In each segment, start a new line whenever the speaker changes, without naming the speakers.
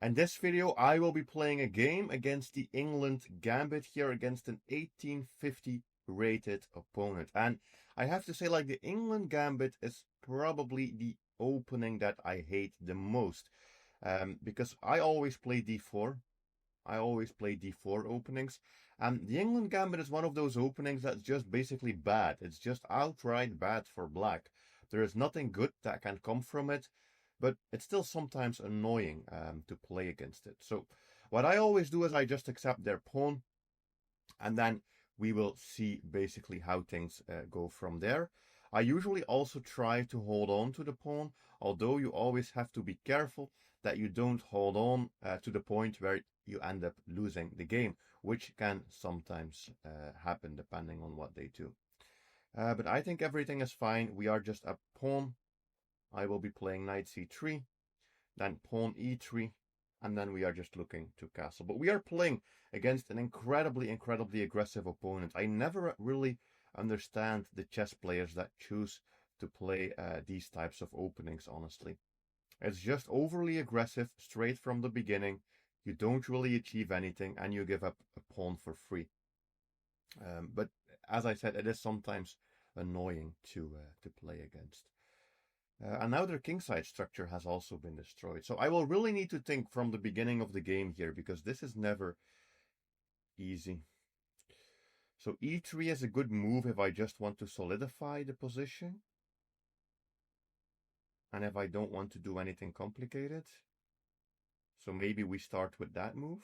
In this video, I will be playing a game against the England Gambit here against an 1850 rated opponent. And I have to say, like, the England Gambit is probably the opening that I hate the most. Because I always play d4. I always play d4 openings. And the England Gambit is one of those openings that's just basically bad. It's just outright bad for black. There is nothing good that can come from it, but it's still sometimes annoying to play against it. So what I always do is I just accept their pawn, and then we will see basically how things go from there. I usually also try to hold on to the pawn, although you always have to be careful that you don't hold on to the point where you end up losing the game, which can sometimes happen depending on what they do. But I think everything is fine. We are just a pawn. I will be playing knight c3, then pawn e3, and then we are just looking to castle. But we are playing against an incredibly aggressive opponent. I never really understand the chess players that choose to play these types of openings, honestly. It's just overly aggressive straight from the beginning. You don't really achieve anything, and you give up a pawn for free. But as I said, it is sometimes annoying to play against. And now their kingside structure has also been destroyed. So I will really need to think from the beginning of the game here, because this is never easy. So e3 is a good move if I just want to solidify the position. And if I don't want to do anything complicated. So maybe we start with that move.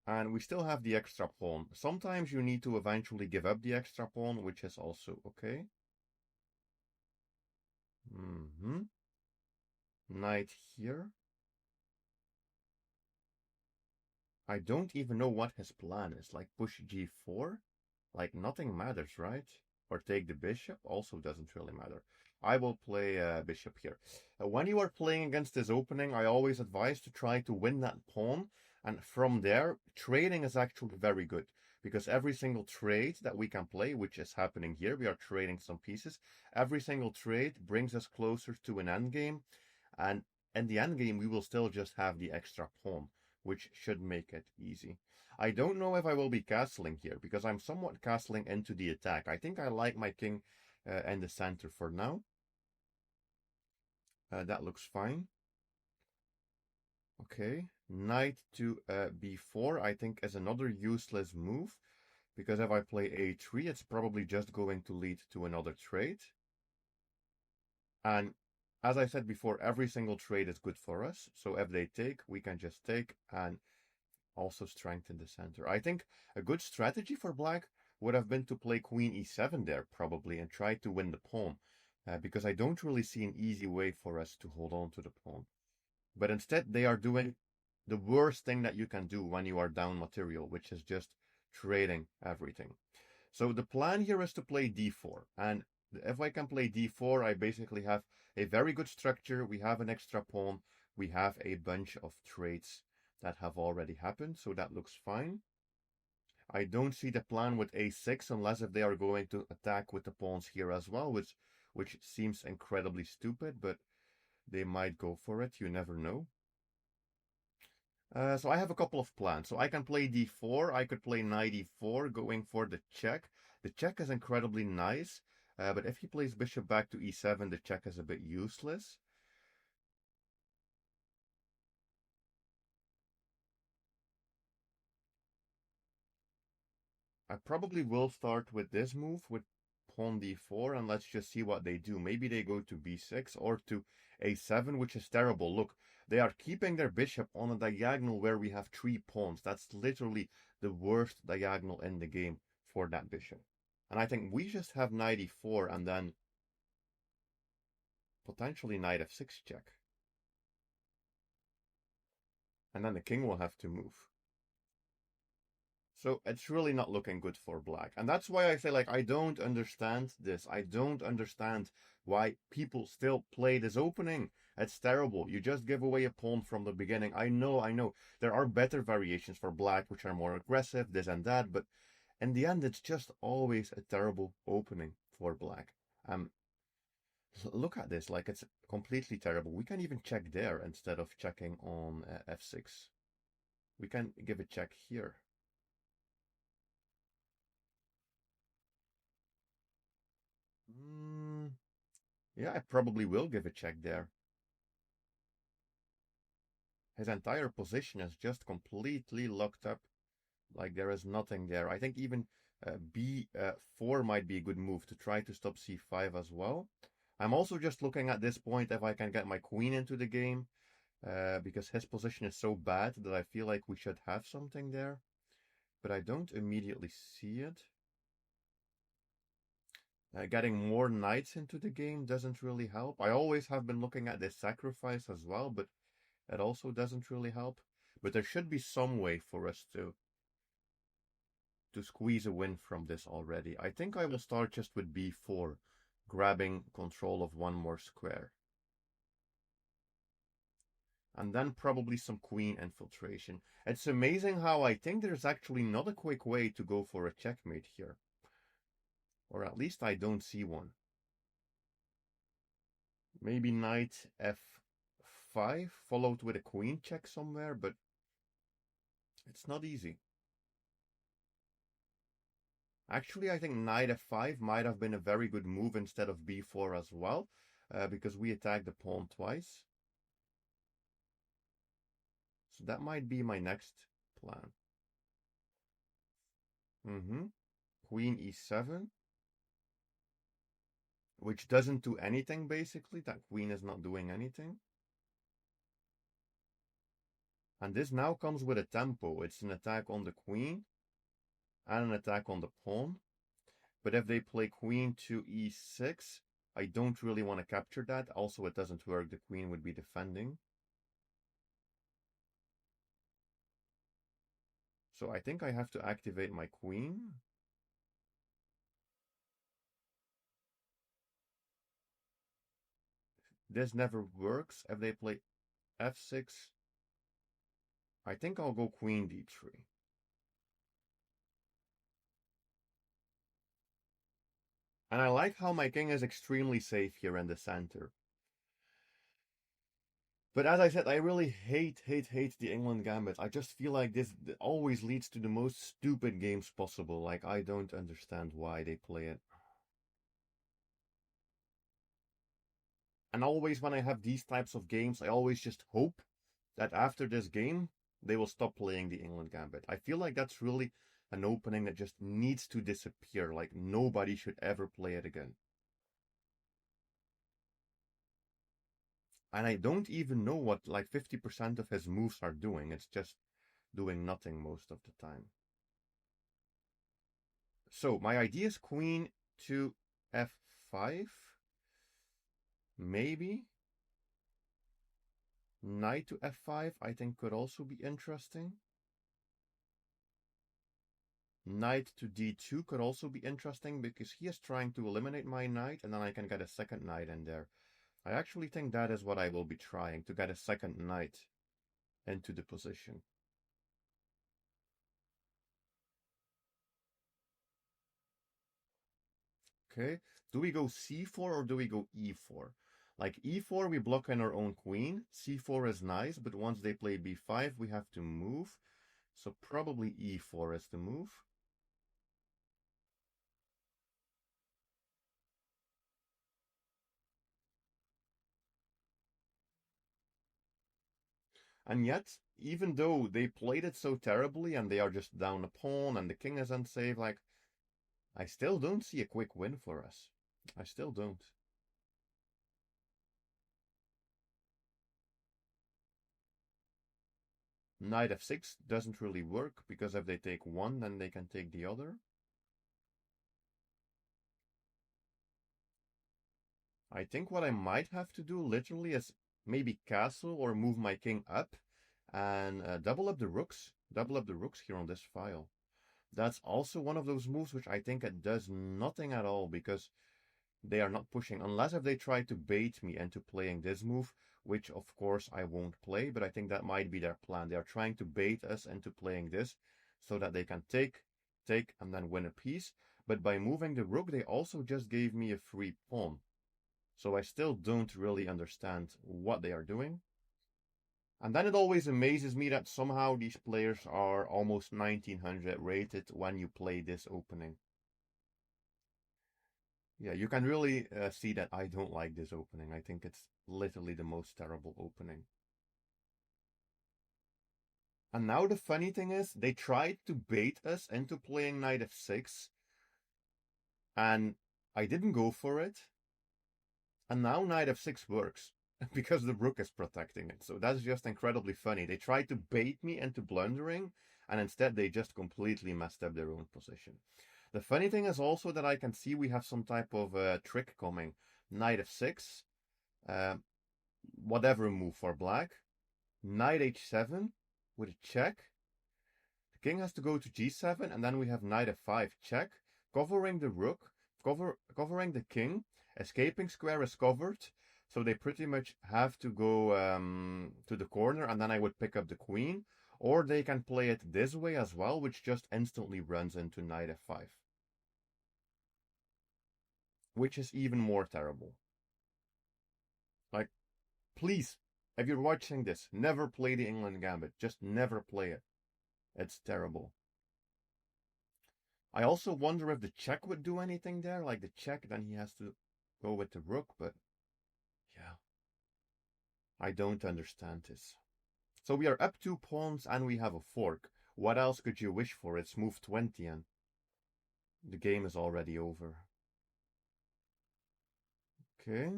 And we still have the extra pawn. Sometimes you need to eventually give up the extra pawn, which is also okay. Knight here. I don't even know what his plan is. Like push g4? Like nothing matters, right? Or take the bishop also doesn't really matter. I will play bishop here. When you are playing against this opening, I always advise to try to win that pawn. And from there, trading is actually very good. Because every single trade that we can play, which is happening here, we are trading some pieces. Every single trade brings us closer to an endgame. And in the endgame, we will still just have the extra pawn, which should make it easy. I don't know if I will be castling here, because I'm somewhat castling into the attack. I think I like my king in the center for now. That looks fine. Okay, knight to b4 I think is another useless move, because if I play a3, it's probably just going to lead to another trade. And as I said before, every single trade is good for us. So if they take, we can just take and also strengthen the center. I think a good strategy for black would have been to play queen e7 there, probably, and try to win the pawn. Because I don't really see an easy way for us to hold on to the pawn. But instead, they are doing the worst thing that you can do when you are down material, which is just trading everything. So the plan here is to play d4. And if I can play d4, I basically have a very good structure. We have an extra pawn. We have a bunch of trades that have already happened, so that looks fine. I don't see the plan with a6 unless if they are going to attack with the pawns here as well, which seems incredibly stupid, but they might go for it. You never know. So I have a couple of plans. So I can play d4. I could play knight e4, going for the check. The check is incredibly nice, but if he plays bishop back to e7, the check is a bit useless. I probably will start with this move with pawn d4, and let's just see what they do. Maybe they go to b6 or to a7, which is terrible. Look, they are keeping their bishop on a diagonal where we have 3 pawns. That's literally the worst diagonal in the game for that bishop. And I think we just have knight e4 and then potentially knight f6 check. And then the king will have to move. So it's really not looking good for black. And that's why I say, like, I don't understand this. I don't understand why people still play this opening. It's terrible. You just give away a pawn from the beginning. I know. There are better variations for black, which are more aggressive, this and that. But in the end, it's just always a terrible opening for black. Look at this, like it's completely terrible. We can even check there instead of checking on f6. We can give a check here. Yeah, I probably will give a check there. His entire position is just completely locked up. Like there is nothing there. I think even b4 might be a good move to try to stop c5 as well. I'm also just looking at this point if I can get my queen into the game, because his position is so bad that I feel like we should have something there. But I don't immediately see it. Getting more knights into the game doesn't really help. I always have been looking at this sacrifice as well, but it also doesn't really help. But there should be some way for us to squeeze a win from this already. I think I will start just with b4, grabbing control of one more square. And then probably some queen infiltration. It's amazing how I think there's actually not a quick way to go for a checkmate here. Or at least I don't see one. Maybe knight f5 followed with a queen check somewhere, but it's not easy. Actually, I think knight f5 might have been a very good move instead of b4 as well, because we attacked the pawn twice. So that might be my next plan. Queen e7, which doesn't do anything basically. That queen is not doing anything. And this now comes with a tempo. It's an attack on the queen and an attack on the pawn. But if they play queen to e6, I don't really want to capture that. Also, it doesn't work. The queen would be defending. So I think I have to activate my queen. This never works. If they play f6, I think I'll go queen d3. And I like how my king is extremely safe here in the center. But as I said, I really hate the England Gambit. I just feel like this always leads to the most stupid games possible. Like, I don't understand why they play it. And always when I have these types of games, I always just hope that after this game, they will stop playing the England Gambit. I feel like that's really an opening that just needs to disappear. Like, nobody should ever play it again. And I don't even know what like 50% of his moves are doing. It's just doing nothing most of the time. So my idea is queen to f5. Maybe. Knight to f5 I think could also be interesting. Knight to d2 could also be interesting because he is trying to eliminate my knight and then I can get a second knight in there. I actually think that is what I will be trying, to get a second knight into the position. Okay, do we go c4 or do we go e4? Like e4 we block in our own queen, c4 is nice, but once they play b5 we have to move. So probably e4 is the move. And yet, even though they played it so terribly and they are just down a pawn and the king is unsafe, like, I still don't see a quick win for us. I still don't. Knight f6 doesn't really work, because if they take one, then they can take the other. I think what I might have to do literally is maybe castle or move my king up and double up the rooks. Double up the rooks here on this file. That's also one of those moves which I think it does nothing at all, because they are not pushing, unless if they try to bait me into playing this move, which of course I won't play, but I think that might be their plan. They are trying to bait us into playing this so that they can take, and then win a piece. But by moving the rook, they also just gave me a free pawn. So I still don't really understand what they are doing. And then it always amazes me that somehow these players are almost 1900 rated when you play this opening. Yeah, you can really see that I don't like this opening. I think it's literally the most terrible opening. And now the funny thing is, they tried to bait us into playing knight f6, and I didn't go for it. And now knight f6 works, because the rook is protecting it. So that's just incredibly funny. They tried to bait me into blundering, and instead they just completely messed up their own position. The funny thing is also that I can see we have some type of trick coming. Knight f6, whatever move for black. Knight h7 with a check. The king has to go to g7, and then we have knight f5 check, covering the rook, covering the king. Escaping square is covered, so they pretty much have to go to the corner, and then I would pick up the queen. Or they can play it this way as well, which just instantly runs into knight f5. Which is even more terrible. Like, please, if you're watching this, never play the England Gambit. Just never play it. It's terrible. I also wonder if the check would do anything there. Like the check, then he has to go with the rook, but yeah. I don't understand this. So we are up 2 pawns and we have a fork. What else could you wish for? It's move 20 and the game is already over. Okay.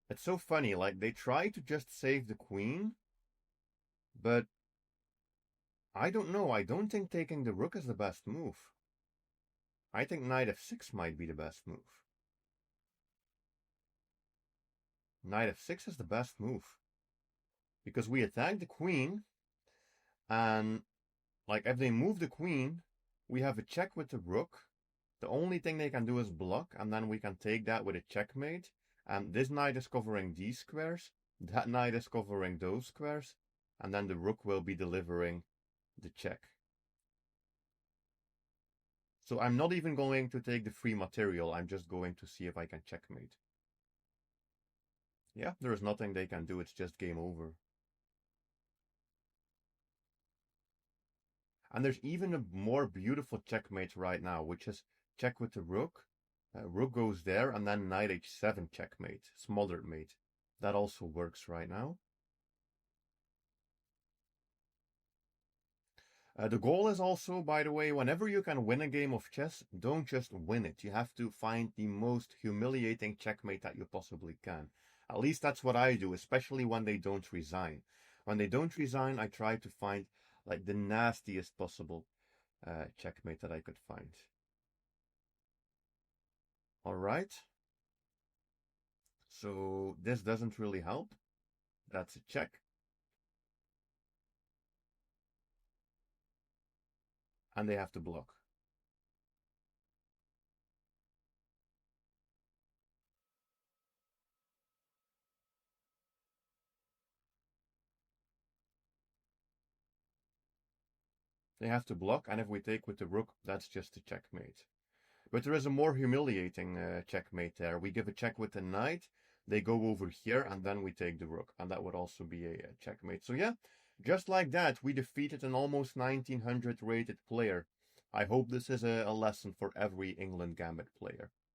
It's so funny, like they try to just save the queen, but I don't know. I don't think taking the rook is the best move. I think knight f6 might be the best move. Knight f6 is the best move. Because we attack the queen, and like if they move the queen, we have a check with the rook. The only thing they can do is block, and then we can take that with a checkmate. And this knight is covering these squares. That knight is covering those squares. And then the rook will be delivering the check. So I'm not even going to take the free material. I'm just going to see if I can checkmate. Yeah, there is nothing they can do. It's just game over. And there's even a more beautiful checkmate right now, which is check with the rook. Rook goes there, and then knight h7 checkmate, smothered mate. That also works right now. The goal is also, by the way, whenever you can win a game of chess, don't just win it. You have to find the most humiliating checkmate that you possibly can. At least that's what I do, especially when they don't resign. When they don't resign, I try to find like the nastiest possible checkmate that I could find. All right. So this doesn't really help. That's a check. And they have to block. They have to block, and if we take with the rook, that's just a checkmate. But there is a more humiliating checkmate there. We give a check with the knight, they go over here, and then we take the rook. And that would also be a checkmate. So yeah, just like that, we defeated an almost 1900 rated player. I hope this is a lesson for every England Gambit player.